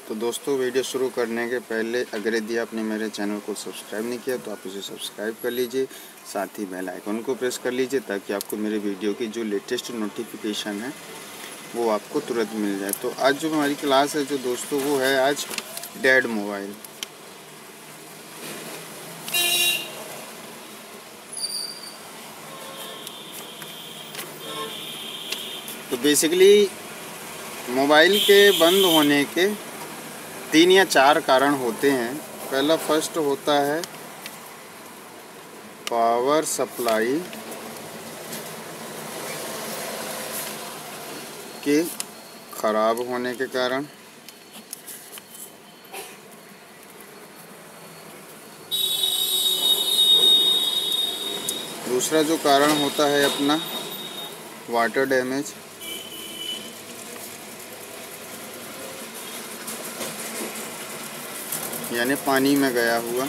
तो दोस्तों, वीडियो शुरू करने के पहले अगर यदि आपने मेरे चैनल को सब्सक्राइब नहीं किया तो आप इसे सब्सक्राइब कर लीजिए, साथ ही बेल आइकन को प्रेस कर लीजिए ताकि आपको मेरे वीडियो की जो लेटेस्ट नोटिफिकेशन है वो आपको तुरंत मिल जाए। तो आज जो हमारी क्लास है जो दोस्तों वो है आज डेड मोबाइल। तो बेसिकली मोबाइल के बंद होने के 3 या 4 कारण होते हैं। पहला फर्स्ट होता है पावर सप्लाई के खराब होने के कारण। दूसरा जो कारण होता है अपना वाटर डैमेज। यानी पानी में गया हुआ।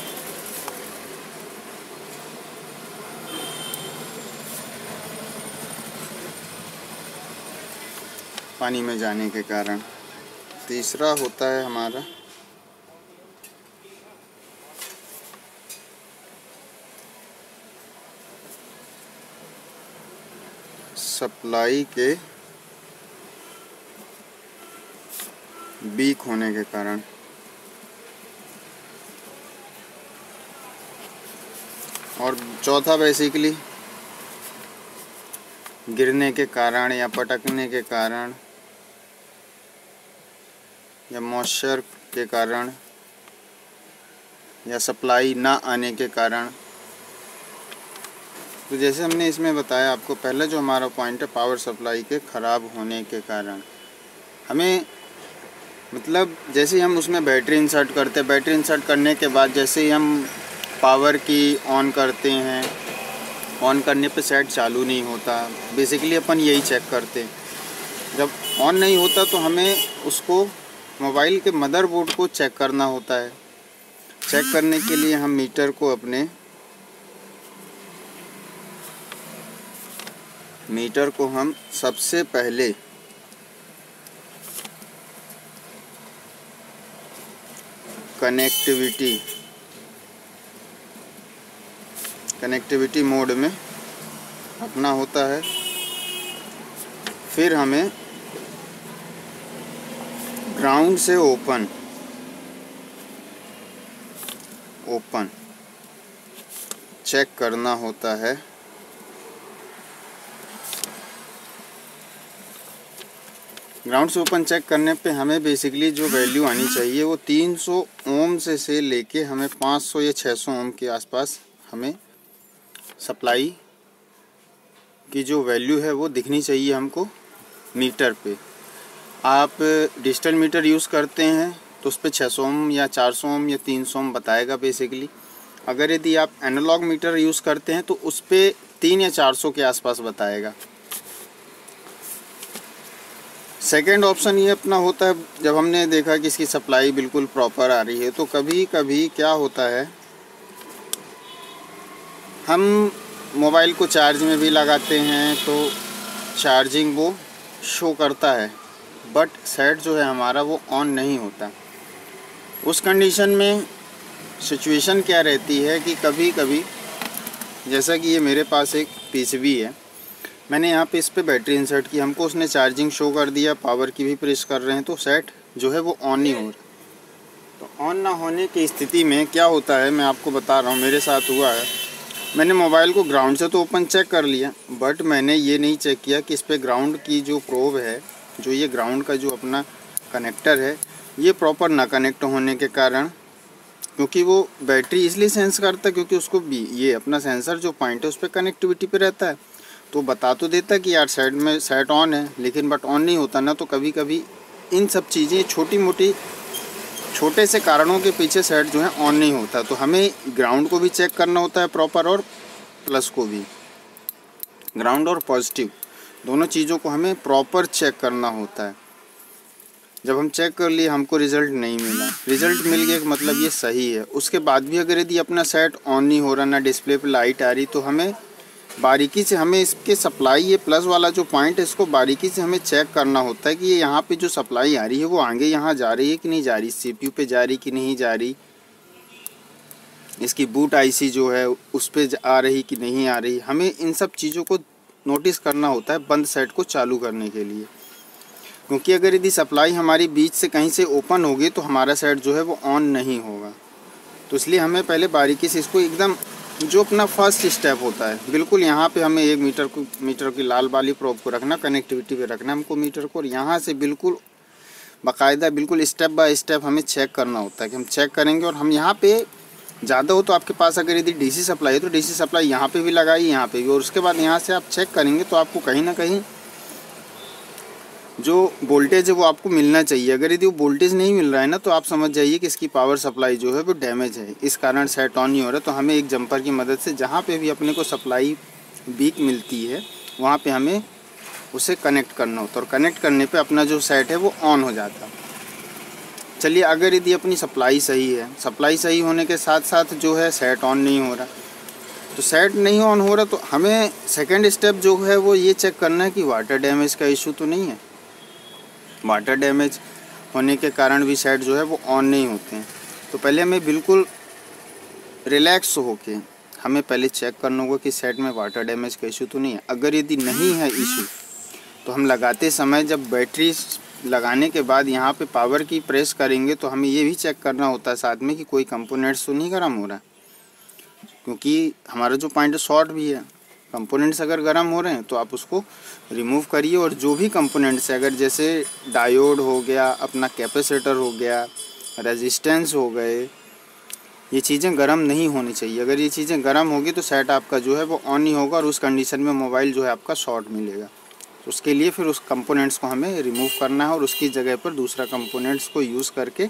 पानी में जाने के कारण। तीसरा होता है हमारा सप्लाई के वीक होने के कारण। और चौथा बेसिकली गिरने के कारण या पटकने के कारण या मॉइस्चर के कारण या सप्लाई ना आने के कारण। तो जैसे हमने इसमें बताया आपको, पहले जो हमारा पॉइंट है पावर सप्लाई के ख़राब होने के कारण। हमें मतलब जैसे ही हम उसमें बैटरी इंसर्ट करते हैं, बैटरी इंसर्ट करने के बाद जैसे ही हम पावर की ऑन करते हैं, ऑन करने पे सेट चालू नहीं होता। बेसिकली अपन यही चेक करते हैं। जब ऑन नहीं होता तो हमें उसको मोबाइल के मदरबोर्ड को चेक करना होता है। चेक करने के लिए हम मीटर को सबसे पहले कनेक्टिविटी मोड में रखना होता है। फिर हमें ग्राउंड से ओपन चेक करना होता है। ग्राउंड से ओपन चेक करने पे हमें बेसिकली जो वैल्यू आनी चाहिए वो 300 ओम से लेके हमें 500 या 600 ओम के आसपास हमें सप्लाई की जो वैल्यू है वो दिखनी चाहिए हमको मीटर पे। आप डिजिटल मीटर यूज़ करते हैं तो उस पर 600 ओम या 400 ओम या 300 ओम बताएगा बेसिकली। अगर यदि आप एनालॉग मीटर यूज़ करते हैं तो उस पर 3 या 400 के आसपास बताएगा। सेकेंड ऑप्शन ये अपना होता है, जब हमने देखा कि इसकी सप्लाई बिल्कुल प्रॉपर आ रही है तो कभी कभी क्या होता है, हम मोबाइल को चार्ज में भी लगाते हैं तो चार्जिंग वो शो करता है, बट सेट जो है हमारा वो ऑन नहीं होता। उस कंडीशन में सिचुएशन क्या रहती है कि कभी कभी जैसा कि ये मेरे पास एक पीसीबी है, मैंने यहाँ पे इस पे बैटरी इंसर्ट की, हमको उसने चार्जिंग शो कर दिया, पावर की भी प्रेस कर रहे हैं तो सेट जो है वो ऑन नहीं हो रहा। तो ऑन ना होने की स्थिति में क्या होता है मैं आपको बता रहा हूँ, मेरे साथ हुआ है। मैंने मोबाइल को ग्राउंड से तो ओपन चेक कर लिया, बट मैंने ये नहीं चेक किया कि इस पर ग्राउंड की जो प्रोब है, जो ये ग्राउंड का जो अपना कनेक्टर है, ये प्रॉपर ना कनेक्ट होने के कारण, क्योंकि वो बैटरी इसलिए सेंस करता है क्योंकि उसको भी ये अपना सेंसर जो पॉइंट है उस पर कनेक्टिविटी पे रहता है, तो बता तो देता है कि यार साइड में सेट ऑन है, लेकिन बट ऑन नहीं होता ना। तो कभी कभी इन सब चीज़ें छोटी मोटी छोटे से कारणों के पीछे सेट जो है ऑन नहीं होता। तो हमें ग्राउंड को भी चेक करना होता है प्रॉपर, और प्लस को भी, ग्राउंड और पॉजिटिव दोनों चीज़ों को हमें प्रॉपर चेक करना होता है। जब हम चेक कर लिए हमको रिज़ल्ट नहीं मिला, रिज़ल्ट मिल गया मतलब ये सही है, उसके बाद भी अगर यदि अपना सेट ऑन नहीं हो रहा, ना डिस्प्ले पे लाइट आ रही, तो हमें बारीकी से हमें इसके सप्लाई, ये प्लस वाला जो पॉइंट है इसको बारीकी से हमें चेक करना होता है कि ये यहाँ पे जो सप्लाई आ रही है वो आगे यहाँ जा रही है कि नहीं जा रही, CPU पे जा रही कि नहीं जा रही, इसकी बूट IC जो है उस पर आ रही कि नहीं आ रही। हमें इन सब चीज़ों को नोटिस करना होता है बंद सेट को चालू करने के लिए, क्योंकि अगर यदि सप्लाई हमारी बीच से कहीं से ओपन होगी तो हमारा सेट जो है वो ऑन नहीं होगा। तो इसलिए हमें पहले बारीकी से इसको एकदम, जो अपना फर्स्ट स्टेप होता है, बिल्कुल यहाँ पे हमें 1 मीटर की लाल वाली प्रोब को रखना, कनेक्टिविटी पे रखना हमको मीटर को, और यहाँ से बिल्कुल बाकायदा बिल्कुल स्टेप बाय स्टेप हमें चेक करना होता है कि हम चेक करेंगे। और हम यहाँ पे ज़्यादा हो तो आपके पास अगर यदि DC सप्लाई है तो DC सप्लाई यहाँ पे भी लगाइए, यहाँ पे भी, और उसके बाद यहाँ से आप चेक करेंगे तो आपको कहीं ना कहीं जो वोल्टेज है वो आपको मिलना चाहिए। अगर यदि वो वोल्टेज नहीं मिल रहा है ना तो आप समझ जाइए कि इसकी पावर सप्लाई जो है वो डैमेज है, इस कारण सेट ऑन नहीं हो रहा। तो हमें एक जंपर की मदद से जहाँ पे भी अपने को सप्लाई वीक मिलती है वहाँ पे हमें उसे कनेक्ट करना होता है, और कनेक्ट करने पे अपना जो सेट है वो ऑन हो जाता है। चलिए, अगर यदि अपनी सप्लाई सही है, सप्लाई सही होने के साथ साथ जो है सेट ऑन नहीं हो रहा, तो सेट नहीं ऑन हो रहा तो हमें सेकेंड स्टेप जो है वो ये चेक करना है कि वाटर डैमेज का इशू तो नहीं है। वाटर डैमेज होने के कारण भी सेट जो है वो ऑन नहीं होते हैं। तो पहले हमें बिल्कुल रिलैक्स होके हमें पहले चेक करना होगा कि सेट में वाटर डैमेज का इशू तो नहीं है। अगर यदि नहीं है इशू तो हम लगाते समय जब बैटरी लगाने के बाद यहाँ पे पावर की प्रेस करेंगे तो हमें ये भी चेक करना होता है साथ में कि कोई कंपोनेंट्स तो नहीं गर्म हो रहा है, क्योंकि हमारा जो पॉइंट शॉर्ट भी है। कंपोनेंट्स अगर गर्म हो रहे हैं तो आप उसको रिमूव करिए, और जो भी कंपोनेंट्स है, अगर जैसे डायोड हो गया, अपना कैपेसिटर हो गया, रेजिस्टेंस हो गए, ये चीज़ें गर्म नहीं होनी चाहिए। अगर ये चीज़ें गर्म होगी तो सेट आपका जो है वो ऑन नहीं होगा, और उस कंडीशन में मोबाइल जो है आपका शॉर्ट मिलेगा। तो उसके लिए फिर उस कंपोनेंट्स को हमें रिमूव करना है और उसकी जगह पर दूसरा कंपोनेंट्स को यूज़ करके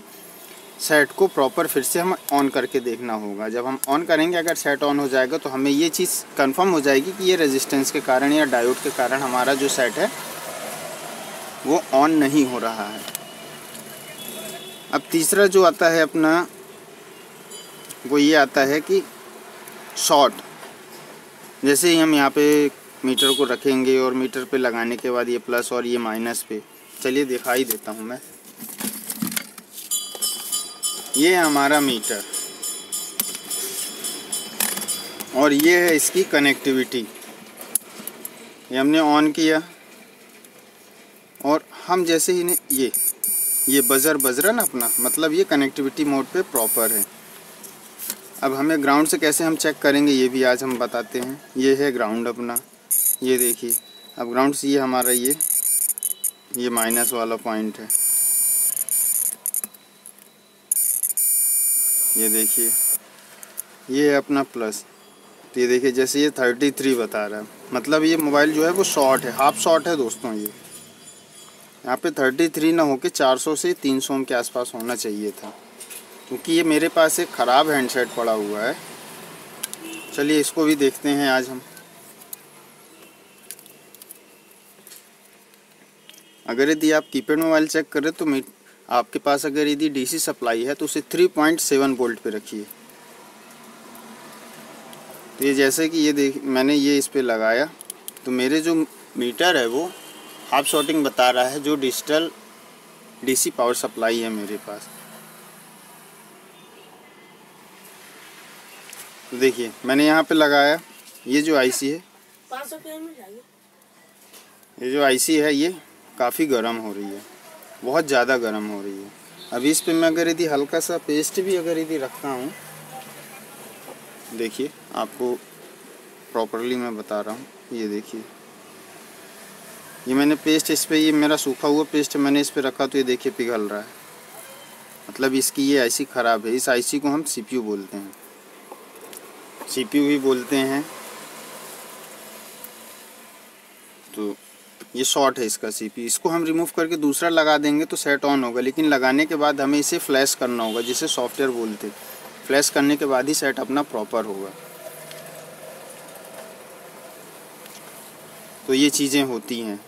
सेट को प्रॉपर फिर से हम ऑन करके देखना होगा। जब हम ऑन करेंगे, अगर सेट ऑन हो जाएगा तो हमें ये चीज़ कंफर्म हो जाएगी कि ये रेजिस्टेंस के कारण या डायोड के कारण हमारा जो सेट है वो ऑन नहीं हो रहा है। अब तीसरा जो आता है अपना, वो ये आता है कि शॉर्ट। जैसे ही हम यहाँ पे मीटर को रखेंगे और मीटर पे लगाने के बाद ये प्लस और ये माइनस पे, चलिए दिखाई देता हूँ मैं। ये है हमारा मीटर और ये है इसकी कनेक्टिविटी। ये हमने ऑन किया और हम जैसे ही ये बजर बज रहा ना अपना, मतलब ये कनेक्टिविटी मोड पे प्रॉपर है। अब हमें ग्राउंड से कैसे हम चेक करेंगे ये भी आज हम बताते हैं। ये है ग्राउंड अपना, ये देखिए। अब ग्राउंड से ये हमारा ये माइनस वाला पॉइंट है, ये देखिए। ये है अपना प्लस, तो ये देखिए जैसे ये 33 बता रहा है, मतलब ये मोबाइल जो है वो शॉर्ट है, हाफ शॉर्ट है दोस्तों। ये यहाँ पे 33 ना होके 400 से 300 ओम के आसपास होना चाहिए था, क्योंकि ये मेरे पास एक ख़राब हैंडसेट पड़ा हुआ है। चलिए इसको भी देखते हैं आज हम। अगर यदि आप कीपैड मोबाइल चेक करें तो आपके पास अगर यदि DC सप्लाई है तो उसे 3.7 वोल्ट पे रखिए। तो ये जैसे कि ये मैंने ये इस पे लगाया तो मेरे जो मीटर है वो हाफ शॉर्टिंग बता रहा है, जो डिजिटल DC पावर सप्लाई है मेरे पास। तो देखिए मैंने यहाँ पे लगाया, ये जो IC है, ये जो IC है ये काफ़ी गर्म हो रही है, बहुत ज़्यादा गर्म हो रही है। अभी इस पे मैं अगर यदि हल्का सा पेस्ट भी अगर यदि रखता हूँ, देखिए आपको प्रॉपरली मैं बता रहा हूँ, ये देखिए ये मैंने पेस्ट इस पे, ये मेरा सूखा हुआ पेस्ट मैंने इस पे रखा तो ये देखिए पिघल रहा है, मतलब इसकी ये IC ख़राब है। इस IC को हम CPU बोलते हैं, CPU भी बोलते हैं। तो ये शॉर्ट है इसका CPU, इसको हम रिमूव करके दूसरा लगा देंगे तो सेट ऑन होगा, लेकिन लगाने के बाद हमें इसे फ्लैश करना होगा, जिसे सॉफ्टवेयर बोलते हैं। फ्लैश करने के बाद ही सेट अपना प्रॉपर होगा। तो ये चीज़ें होती हैं।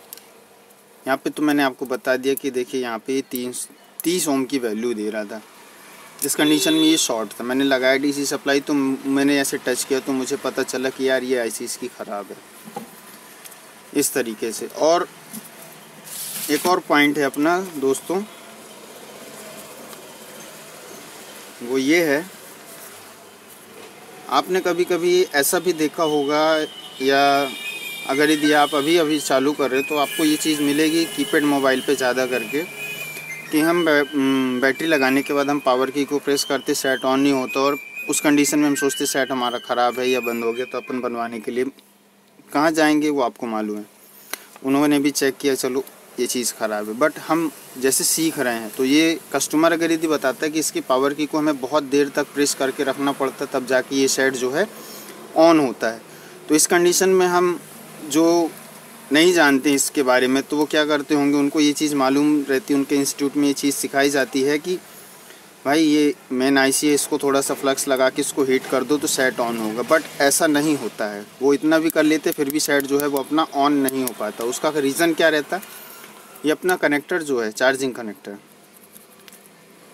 यहाँ पे तो मैंने आपको बता दिया कि देखिए यहाँ पे 30 ओम की वैल्यू दे रहा था, जिस कंडीशन में ये शॉर्ट था। मैंने लगाया डीसी सप्लाई तो मैंने ऐसे टच किया तो मुझे पता चला कि यार ये आईसी इसकी ख़राब है, इस तरीके से। और एक और पॉइंट है अपना दोस्तों, वो ये है, आपने कभी कभी ऐसा भी देखा होगा, या अगर यदि आप अभी चालू कर रहे हो तो आपको ये चीज़ मिलेगी कीपैड मोबाइल पे ज़्यादा करके, कि हम बैटरी लगाने के बाद हम पावर की को प्रेस करते, सेट ऑन नहीं होता, और उस कंडीशन में हम सोचते सेट हमारा ख़राब है या बंद हो गया, तो अपन बनवाने के लिए कहाँ जाएंगे वो आपको मालूम है। उन्होंने भी चेक किया, चलो ये चीज़ ख़राब है, बट हम जैसे सीख रहे हैं तो ये कस्टमर अगर यदि बताता है कि इसकी पावर की को हमें बहुत देर तक प्रेस करके रखना पड़ता है तब जाके ये सेट जो है ऑन होता है, तो इस कंडीशन में हम जो नहीं जानते इसके बारे में तो वो क्या करते होंगे, उनको ये चीज़ मालूम रहती है, उनके इंस्टीट्यूट में ये चीज़ सिखाई जाती है कि भाई ये मेन आईसी है, इसको थोड़ा सा फ्लक्स लगा के इसको हीट कर दो तो सेट ऑन होगा, बट ऐसा नहीं होता है। वो इतना भी कर लेते फिर भी सेट जो है वो अपना ऑन नहीं हो पाता। उसका रीज़न क्या रहता है, ये अपना कनेक्टर जो है चार्जिंग कनेक्टर,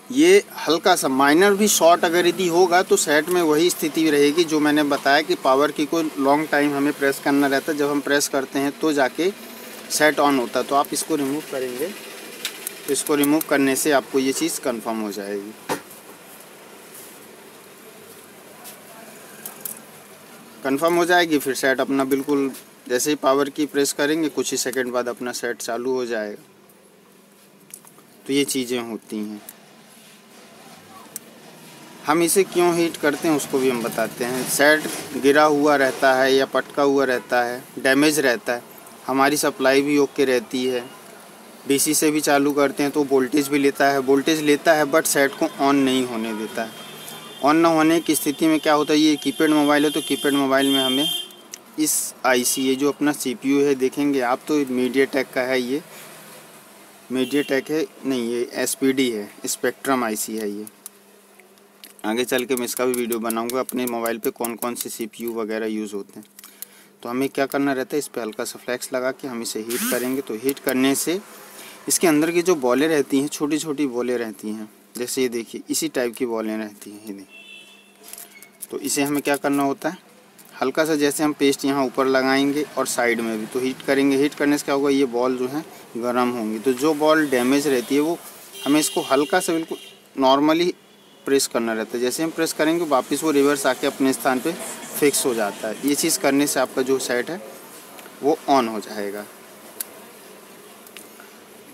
ये हल्का सा माइनर भी शॉर्ट अगर यदि होगा तो सेट में वही स्थिति रहेगी जो मैंने बताया कि पावर की को लॉन्ग टाइम हमें प्रेस करना रहता है, जब हम प्रेस करते हैं तो जाके सेट ऑन होता है। तो आप इसको रिमूव करेंगे तो इसको रिमूव करने से आपको ये चीज़ कंफर्म हो जाएगी। कंफर्म हो जाएगी, फिर सेट अपना बिल्कुल जैसे ही पावर की प्रेस करेंगे कुछ ही सेकंड बाद अपना सेट चालू हो जाएगा। तो ये चीज़ें होती हैं। हम इसे क्यों हीट करते हैं उसको भी हम बताते हैं। सेट गिरा हुआ रहता है या पटका हुआ रहता है, डैमेज रहता है, हमारी सप्लाई भी ओके रहती है, डीसी से भी चालू करते हैं तो वोल्टेज भी लेता है बट सेट को ऑन नहीं होने देता है। ऑन ना होने की स्थिति में क्या होता है, ये कीपैड मोबाइल है तो कीपैड मोबाइल में हमें इस आईसी, ये जो अपना सीपीयू है देखेंगे आप तो मीडियाटेक का है, ये मीडियाटेक है नहीं, ये एसपीडी है, स्पेक्ट्रम आईसी है। ये आगे चल के मैं इसका भी वीडियो बनाऊंगा अपने मोबाइल पे कौन कौन से सीपीयू वगैरह यूज़ होते हैं। तो हमें क्या करना रहता है, इस पर हल्का सा फ्लैक्स लगा के हम इसे हीट करेंगे। तो हीट करने से इसके अंदर की जो बॉलें रहती हैं, छोटी छोटी बॉलें रहती हैं, जैसे ये देखिए इसी टाइप की बॉलें रहती हैं ये। तो इसे हमें क्या करना होता है, हल्का सा जैसे हम पेस्ट यहाँ ऊपर लगाएंगे और साइड में भी तो हीट करेंगे। हीट करने से क्या होगा, ये बॉल जो है गर्म होंगी, तो जो बॉल डैमेज रहती है वो हमें इसको हल्का सा बिल्कुल नॉर्मली प्रेस करना रहता है। जैसे हम प्रेस करेंगे वापस वो रिवर्स आके अपने स्थान पे फिक्स हो जाता है। ये चीज़ करने से आपका जो सेट है वो ऑन हो जाएगा।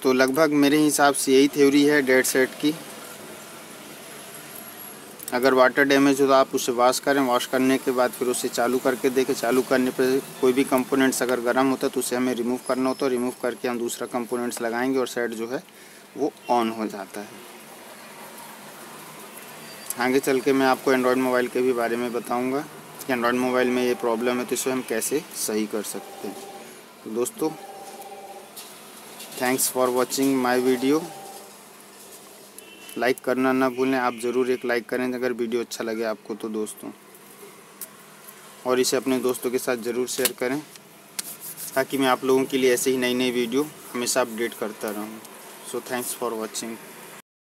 तो लगभग मेरे हिसाब से यही थ्योरी है डेड सेट की। अगर वाटर डैमेज हो तो आप उसे वॉश करें, वॉश करने के बाद फिर उसे चालू करके देखें। चालू करने पर कोई भी कंपोनेंट्स अगर गर्म होता है तो उसे हमें रिमूव करना होता है, रिमूव करके हम दूसरा कंपोनेंट्स लगाएंगे और सेट जो है वो ऑन हो जाता है। आगे चल के मैं आपको एंड्रॉयड मोबाइल के भी बारे में बताऊंगा कि एंड्रॉयड मोबाइल में ये प्रॉब्लम है तो इसे हम कैसे सही कर सकते हैं। तो दोस्तों thanks for watching my video. Like करना ना भूलें, आप ज़रूर एक लाइक करें अगर वीडियो अच्छा लगे आपको तो दोस्तों, और इसे अपने दोस्तों के साथ ज़रूर शेयर करें ताकि मैं आप लोगों के लिए ऐसे ही नई नई वीडियो हमेशा अपडेट करता रहूँ। So thanks for watching.